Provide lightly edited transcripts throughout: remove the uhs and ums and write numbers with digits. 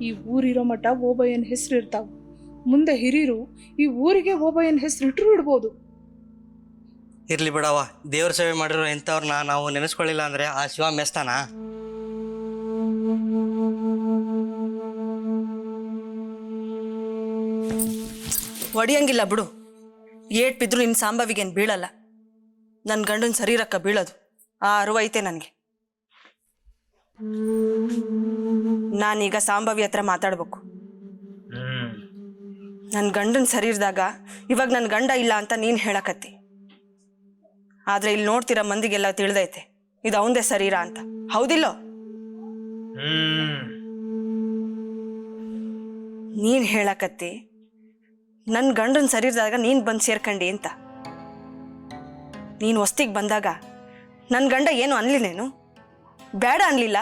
ಈ ಊರಿರೋ ಮಟ್ಟ ಓಬಯ್ಯನ ಹೆಸರು ಇರ್ತಾವ. ಮುಂದೆ ಹಿರಿಯರು ಈ ಊರಿಗೆ ಓಬಯ್ಯನ ಹೆಸರು ಇಟ್ಟರು ಇಡ್ಬೋದು. ಇರ್ಲಿ ಬಿಡವ, ದೇವ್ರ ಸೇವೆ ಮಾಡಿರೋ ಇಂಥವ್ರನ್ನ ನಾವು ನೆನೆಸ್ಕೊಳ್ಳಿಲ್ಲ ಅಂದ್ರೆ ಆ ಶಿವ ಮೆಸ್ತಾನ? ಒಡಿಯಂಗಿಲ್ಲ ಬಿಡು. ಏಟ್ ಬಿದ್ರು ನಿನ್ನ ಸಾಂಬವಿಗೇನು ಬೀಳಲ್ಲ. ನನ್ನ ಗಂಡನ ಶರೀರಕ್ಕ ಬೀಳೋದು ಆ ಅರಿವು ಐತೆ ನನಗೆ. ನಾನೀಗ ಸಾಂಬವಿ ಹತ್ರ ಮಾತಾಡ್ಬೇಕು. ನನ್ನ ಗಂಡನ ಶರೀರದಾಗ ಇವಾಗ ನನ್ನ ಗಂಡ ಇಲ್ಲ ಅಂತ ನೀನು ಹೇಳಕತ್ತಿ. ಆದ್ರೆ ಇಲ್ಲಿ ನೋಡ್ತಿರೋ ಮಂದಿಗೆಲ್ಲ ತಿಳಿದೈತೆ ಇದು ಅವಂದೇ ಶರೀರ ಅಂತ. ಹೌದಿಲ್ಲೋ? ನೀನ್ ಹೇಳಕತ್ತಿ ನನ್ನ ಗಂಡನ ಶರೀರದಾಗ ನೀನ್ ಬಂದು ಸೇರ್ಕಂಡಿ ಅಂತ. ನೀನು ಹೊಸ್ತಿಗೆ ಬಂದಾಗ ನನ್ನ ಗಂಡ ಏನು ಅನ್ಲಿನೇನು? ಬೇಡ ಅನ್ಲಿಲ್ಲ.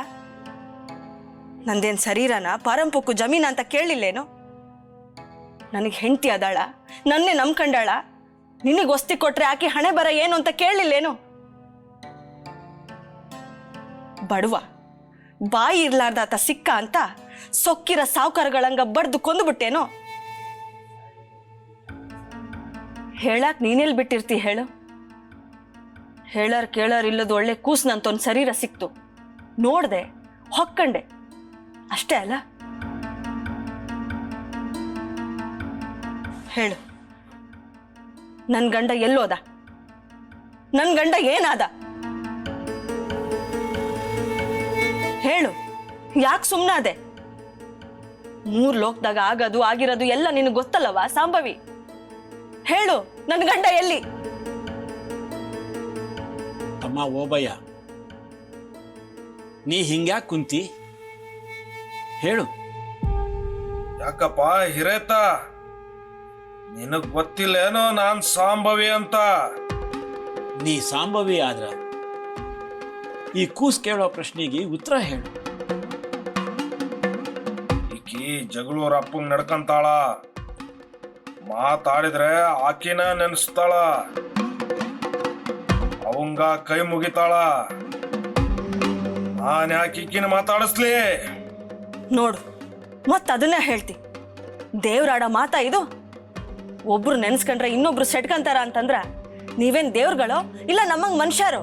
ನಂದೇನು ಶರೀರನ ಪಾರಂಪುಕ್ಕು ಜಮೀನ ಅಂತ ಕೇಳಲಿಲ್ಲೇನು? ನನಗೆ ಹೆಂಡತಿ ಅದಾಳ, ನನ್ನೇ ನಂಬ್ಕಂಡಾಳ. ನಿನಗೆ ಹೊಸ್ತಿ ಕೊಟ್ರೆ ಆಕೆ ಹಣೆ ಬರ ಏನು ಅಂತ ಕೇಳಲಿಲ್ಲೇನು? ಬಡವ ಬಾಯಿ ಇರ್ಲಾರ್ದಾತ ಸಿಕ್ಕ ಅಂತ ಸೊಕ್ಕಿರ ಸಾವುಕಾರಗಳಂಗ ಬಡ್ದು ಕೊಂದುಬಿಟ್ಟೇನೋ? ಹೇಳಕ್ ನೀನೆಲ್ ಬಿಟ್ಟಿರ್ತಿ ಹೇಳು? ಹೇಳರ್ ಕೇಳರ್ ಇಲ್ಲದ ಒಳ್ಳೆ ಕೂಸ್ನಂತೊಂದು ಶರೀರ ಸಿಕ್ತು, ನೋಡ್ದೆ, ಹೊಕ್ಕಂಡೆ, ಅಷ್ಟೇ ಅಲ್ಲ? ಹೇಳು, ನನ್ ಗಂಡ ಎಲ್ಲೋದ? ನನ್ ಗಂಡ ಏನಾದ? ಹೇಳು, ಯಾಕೆ ಸುಮ್ಮನಾದೆ? ಮೂರ್ ಲೋಕದಾಗ ಆಗದು ಆಗಿರೋದು ಎಲ್ಲ ನಿನಗೆ ಗೊತ್ತಲ್ಲವಾ ಸಾಂಬವಿ? ಹೇಳು, ನನ್ ಗಂಡ ಎಲ್ಲಿ? ಅಮ್ಮ ಓಬಯ್ಯ, ನೀ ಹಿಂಗ್ಯಾಕೆ ಕುಂತಿ? ಹೇಳು. ಯಾಕಪ್ಪ ಹಿರೇತ, ನಿನಗ್ ಗೊತ್ತಿಲ್ಲೇನೋ ನಾನ್ ಸಾಂಬವಿ ಅಂತ? ನೀ ಸಾಂಬವಿ ಆದ್ರ ಈ ಕೂಸ್ ಕೇಳೋ ಪ್ರಶ್ನೆಗೆ ಉತ್ತರ ಹೇಳು. ಈಕಿ ಜಗಳೂರ್ ಅಪ್ಪಂಗ್ ನಡ್ಕಂತಾಳ, ಮಾತಾಡಿದ್ರೆ ಆಕಿನ ನೆನ್ಸ್ತಾಳ, ಅವಂಗ ಕೈ ಮುಗಿತಾಳ. ನಾನ್ ಯಾಕೆ ಈಕಿನ ಮಾತಾಡಿಸ್ಲಿ? ನೋಡು, ಮತ್ ಅದನ್ನೇ ಹೇಳ್ತಿ. ದೇವ್ರಾಡ ಮಾತಾ ಇದು? ಒಬ್ರು ನೆನ್ಸ್ಕೊಂಡ್ರೆ ಇನ್ನೊಬ್ರು ಸೆಟ್ಕಂತಾರ ಅಂತಂದ್ರ ನೀವೇನ್ ದೇವ್ರುಗಳೋ ಇಲ್ಲ ನಮ್ಮಂಗ್ ಮನುಷ್ಯರು?